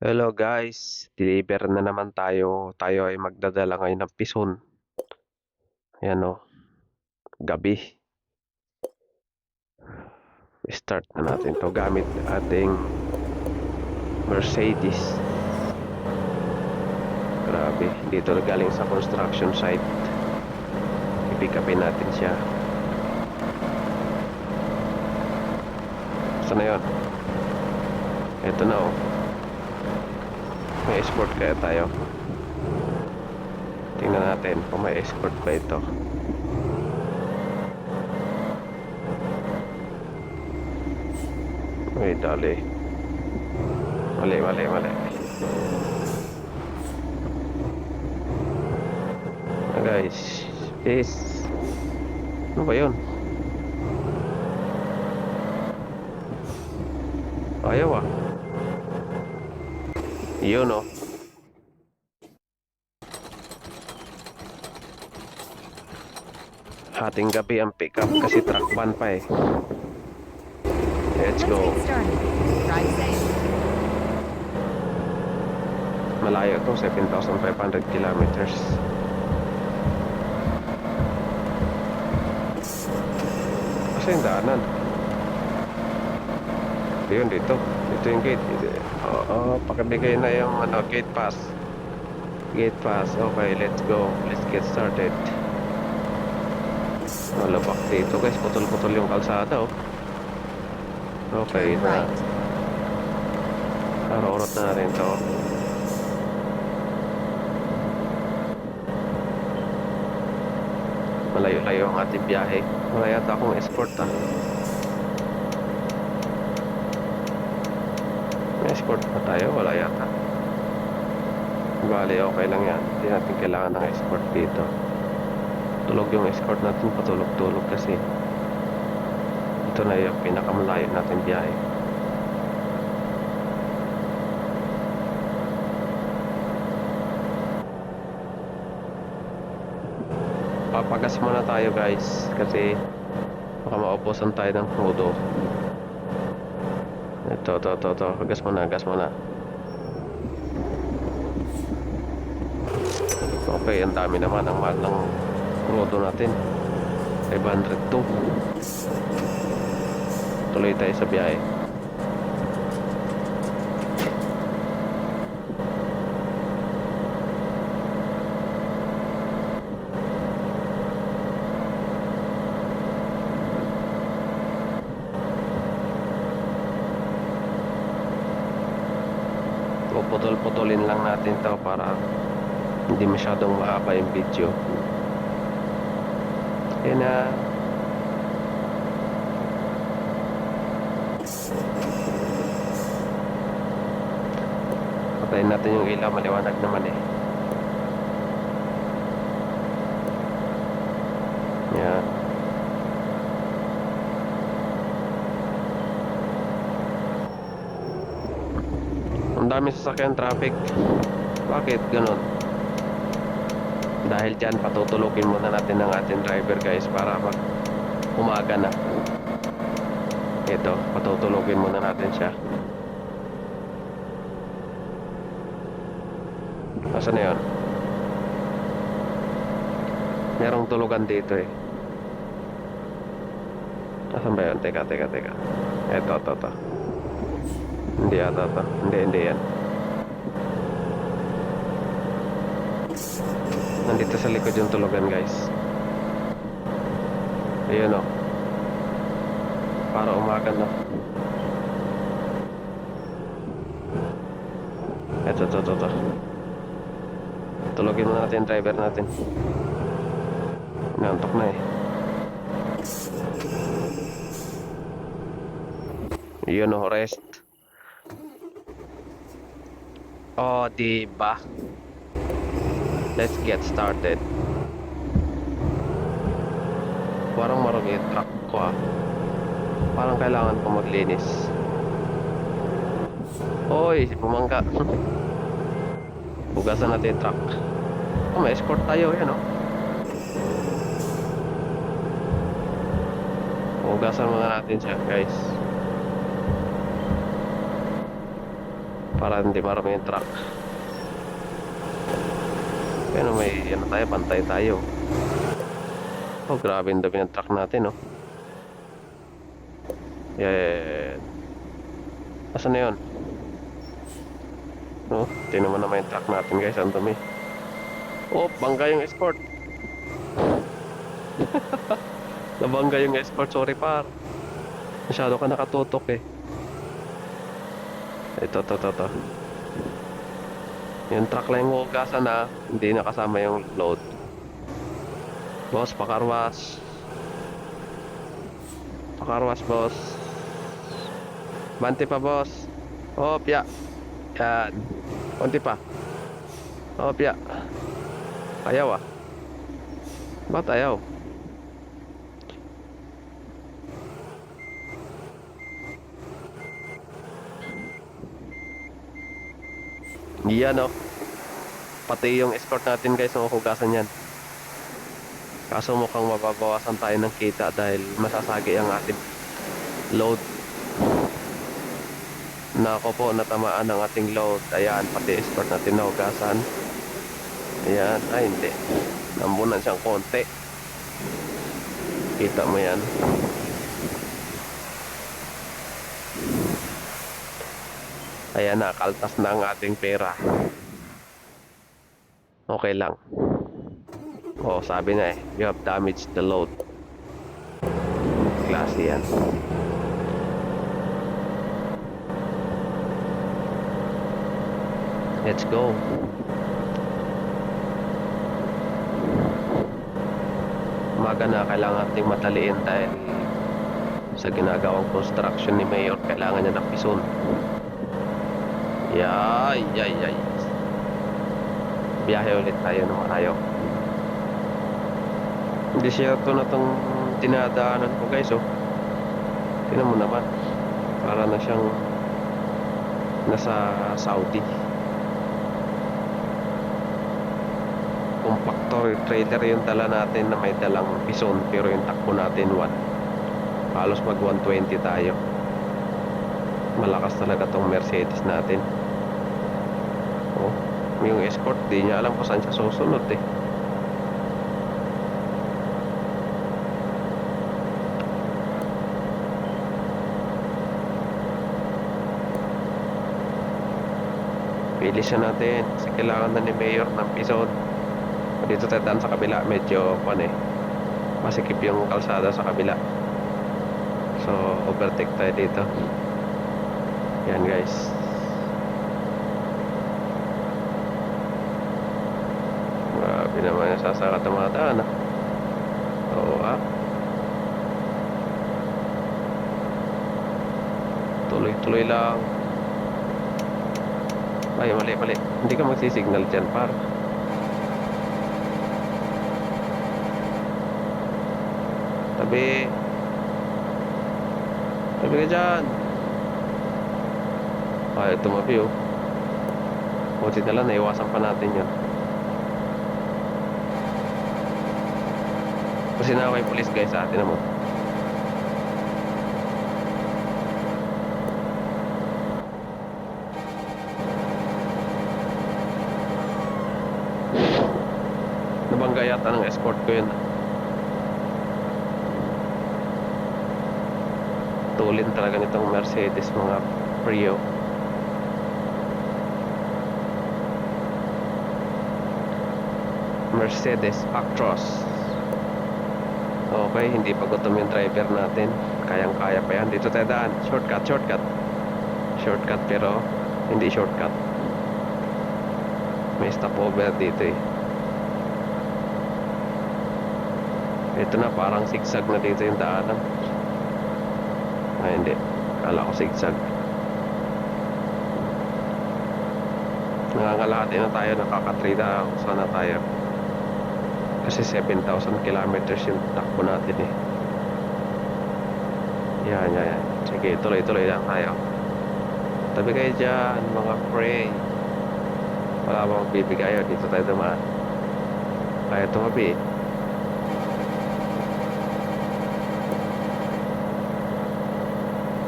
Hello guys, deliver na naman tayo. Tayo ay magdadala ngayon ng pison. Ayan o, gabi. Start na natin to gamit ating Mercedes. Grabe, dito galing sa construction site. I-pick upin natin siya. Saan na yun? Eto na o. May escort kaya tayo. Tingnan natin kung may escort ba ito. Uy, dali. Mali. Guys, please. Ano ba yun? Ayaw ah. Yun o. Hating gabi ang pick up kasi truck van pa eh. Let's go. Drive safe. Malayo to, 7,500 kilometers. Kasi yung daanan. Yun dito. Dito yung gate. Oo, pakibigay na yung gate pass. Gate pass. Okay, let's go. Let's get started. Malabak dito guys. Putol-putol yung kalsada oh. Okay Turn na. right. Araw-urot na natin to. Malayo-layo ang ating biyahe. Wala yata akong escort ah. May escort pa tayo? Wala yata. Bali, okay lang yan. Hindi natin kailangan ng escort dito. Tulog yung escort natin. Patulog-tulog kasi. Ito na yung pinakamalayo natin biyahe. Papagas muna tayo guys. Kasi baka maubusan tayo ng crudo. Ito. Gas muna. Okay, ang dami naman. Ang mahal ng crudo natin. 502. Tuloy tayo sa biyahe. Putol-putulin lang natin to para hindi masyadong mahaba yung video. Yan na. Patayin natin yung ilaw, maliwanag naman eh. Yan. Ang dami sasakyan traffic. Bakit ganun? Dahil dyan patutulugin muna natin ang ating driver guys para mag umaga na. Ito, patutulugin muna natin siya. Nasaan na yun? Merong tulugan dito eh. Nasaan ba yun? Teka. Ito. Hindi ata to. Hindi yan. Nandito sa likod yung tulugan guys. Ayun o. Para umaga na. Ito. Tulogin muna natin yung driver natin. Nantok na eh. Yun o, rest. Oh, diba? Let's get started. Parang marami yung truck ko ah. Parang kailangan ko maglinis. Hoy, bumangga. Hugasan natin yung truck. Oh, may escort tayo. Yan oh. Hugasan muna natin siya guys. para hindi marami yung truck. Pero may ano tayo, pantay tayo. Oh, grabe yung dami ng truck natin, oh. Yan. Asan na yun? No, tingnan mo naman yung truck natin, guys. Ang dumi. Oh, bangga yung escort. Nabangga yung escort. Sorry, par. Masyado ka nakatutok, eh. Ito. Yung truck lang yung hugasan na, hindi nakasama yung load. Boss, pakarwas. Pakarwas, boss. Bante pa, boss. Opya. Yan. Konti pa. Opya. Ayaw, ah. Ba't ayaw? Yan, oh. Pati yung escort natin, guys, hugasan yan. Kaso mukhang mababawasan tayo ng kita dahil masasagi ang ating load. Nako po, natamaan ang ating load. Ayan, pati escort natin nahugasan. Ayan, ay hindi. Nambunan siyang konti. Kita mo yan. Ayan na, kaltas na ang ating pera. Okay lang. Oh, sabi na eh, you have damaged the load. Klase yan. Let's go. Umaga na, kailangan nating mataliin dahil sa ginagawang construction ni Mayor, kailangan niya ng pison. Yay. Biyahe ulit tayo ng Marayo. Hindi siya ito na itong dinadaanan ko, guys, oh. Tingnan mo naman. Para na siyang nasa Saudi. Compactor trailer yung dala natin na may dalang bison, pero yung takbo natin halos mag 120 tayo. Malakas talaga tong Mercedes natin. Oh, yung escort, di niya alam kung saan siya susunod, eh. Bilisan natin kasi kailangan na ni Mayor ng pison. Dito tayo sa kabila, medyo masikip yung kalsada sa kabila, so overtake tayo dito. Yan, guys. Grabe naman yung sasakat ng mga daan, ah. Oo, ah. Tuloy lang. Ay, mali. Hindi ka magsisignal dyan, par. Tabi ka dyan. Ay, tumabi, oh. Buti na lang, naiwasan pa natin yun. Kasi na ako yung police, guys, sa atin naman. Nabangga yata ng escort ko yun. Tulin talaga nitong Mercedes, mga Prio. Mercedes Actros. Okay, hindi pa gutom yung driver natin. Kayang-kaya pa yan. Dito tayo daan. Shortcut pero hindi shortcut. May stopover dito, eh. Ito na, parang zigzag na dito yung daanan. Ay, hindi. Kala ko zigzag. Nangangalahati na tayo. Nakaka 3,000 na tayo. Kasi 7,000 kilometers yung takbo natin, eh. Yan. Sige, tuloy lang tayo. Tabi kayo dyan, mga pre. Wala bang magbibigay. Dito tayo dumaan. Kaya tumabi, eh.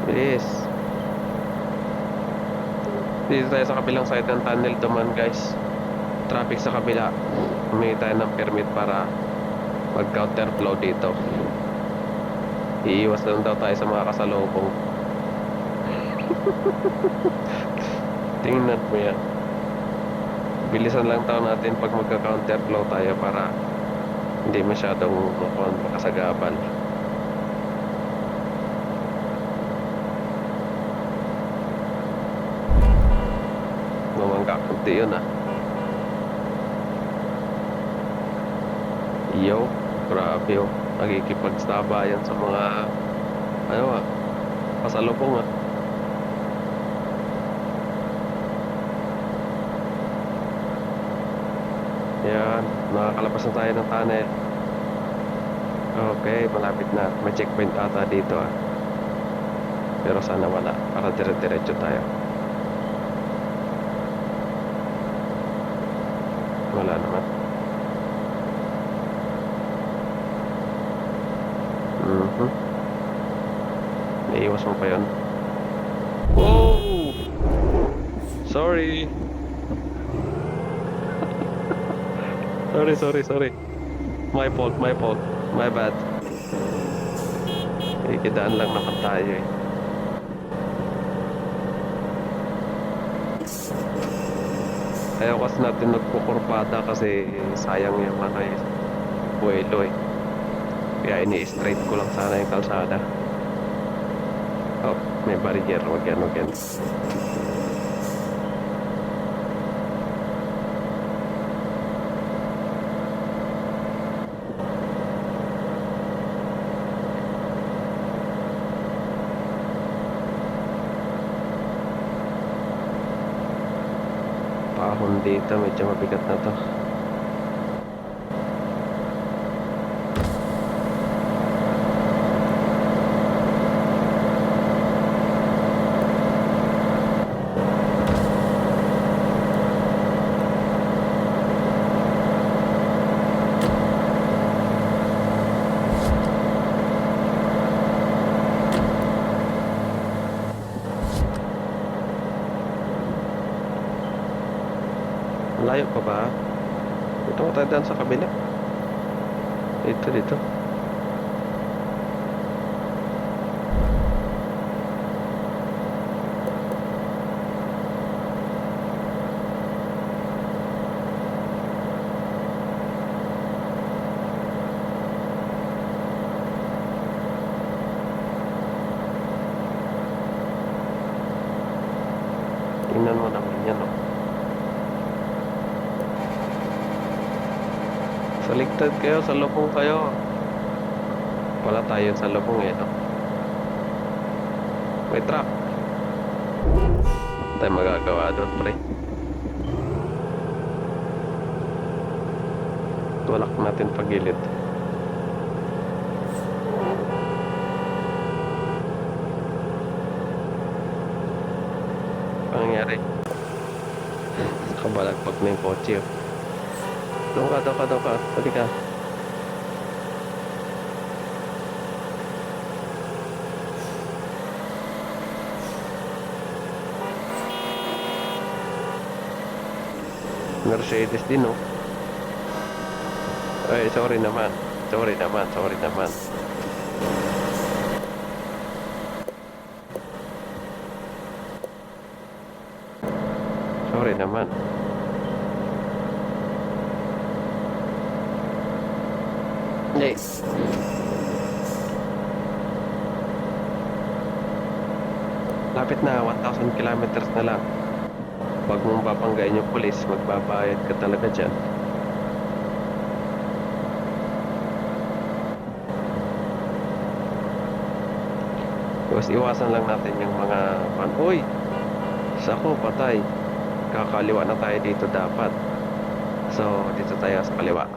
Bilis. Dito tayo sa kabilang side ng tunnel duman guys. Traffic sa kabila. Humingi tayo ng permit para mag counterflow dito. Iiwas lang daw tayo sa mga kasalubong. Tingnan mo yan. Bilisan lang tayo natin pag magka-counterflow tayo para hindi masyadong makasagabal. Mamangga kunti yun ah. Yo, grabe oh. Nakikipagsabayan sa mga ano ah, pasalubong ah. Yan, nakakalabas na tayo ng tunnel. Okay, malapit na. May checkpoint ata dito ah. Pero sana wala, para dire-diretso tayo. Wala naman. Naiiwas mo pa yun. Whoa! Sorry! Sorry. My fault. My bad. Ikidaan lang naman tayo eh. Ayaw kasi natin nagkukurbada kasi sayang yung ano eh, buwelo eh. Kaya ini-straight ko lang sana yung kalsada. Oh, may barrier. Wag yan. Pahon dito, medyo mabigat na to. Layo pa ba? Ito ko tayo daan sa kabila. Dito. Tingnan mo naman yan, oh. Saligtad kayo, salubong kayo. Wala tayo sa lubong eh, no? May truck. Ano tayo magagawa doon, pre? Tulak natin pagilid. Ano nangyari? Kabalagpag na yung kotse, oh. Doon ka. Pwede ka. Mercedes din, oh. Ay, sorry naman. Sorry naman. Yes. Lapit na, 1,000 kilometers na lang. Huwag mong papanggain yung pulis, magbabayad ka talaga dyan. Tapos iwasan lang natin yung mga uy! Sako, patay. Kakaliwa na tayo dito dapat. So, dito tayo sa kaliwa.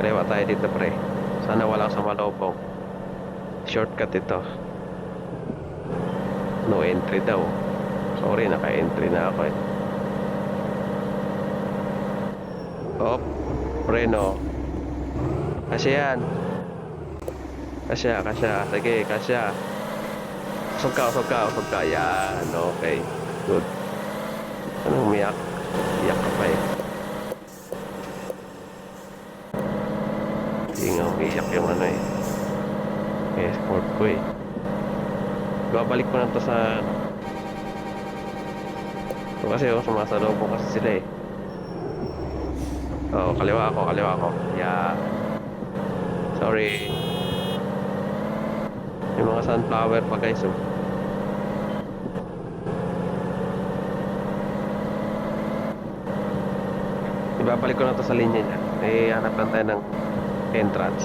Kaliwa tayo dito, pre. Sana walang sumalubong. Shortcut ito. No entry daw. Sorry, naka-entry na ako eh. Op, preno. Kasya yan. Kasya. Sige, kasya. Usog ka. Yan, okay. Good. Anong umiyak? Iyak ka pa eh. Hindi nga umiyak yung ano eh. Escort ko eh. Babalik ko na to sa... Ito kasi yung sumasalubong kasi sila eh. Oo, kaliwa ako. Yeah. Sorry. Yung mga sunflower pa guys oh. Ibabalik ko na to sa linya niya. Hanap lang tayo ng entrance.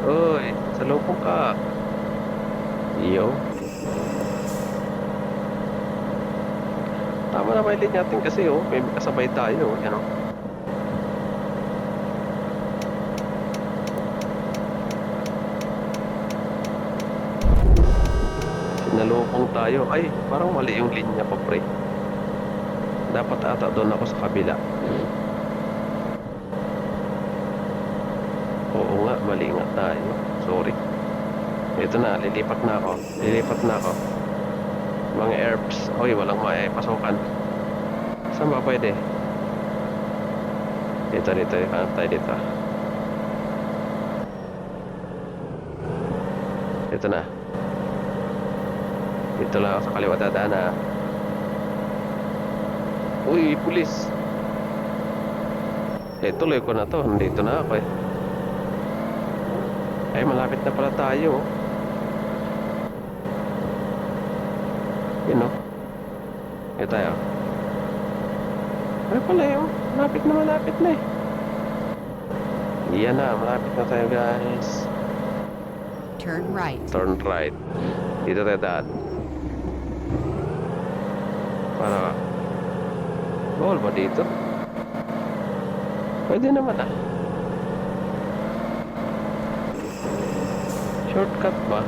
Uy, salubong ka. Iyo. Tama na may linya natin kasi oh. May kasabay tayo. Yan oh. Sinalubong tayo. Ay, parang mali yung linya ko pre. Dapat ata doon ako sa kabila. Oo nga, mali nga tayo. Sorry. Ito na, lilipat na ako. Mga herbs. Hoy, walang pasukan. Saan ba pwede? Dito. Hanap tayo dito. Ito na. Dito lang ako sa kaliwa dadaan na. Uy, pulis. Tuloy ko na to. Nandito na ako eh. Ay, malapit na pala tayo. Yun o. Ito tayo. Ay pala yun. Malapit na eh. Yan na, malapit na tayo guys. Turn right. Turn right. Dito tayo daan. Para bawal ba dito? Pwede naman ah. Shortcut ba?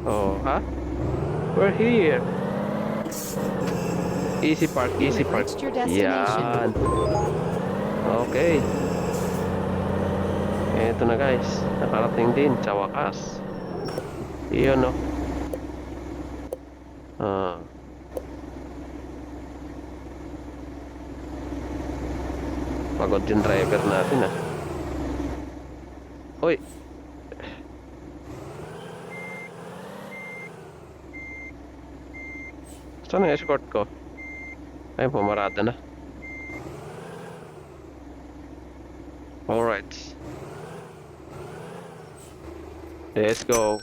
Oh, ha? We're here. Easy park. Reached your destination. Yan. Okay. Eto na guys. Nakarating din. Sa wakas. Iyon no. Pagod yung driver natin ah. Uy. Saan ang escort ko? Ay, pumarada na. Alright. Let's go.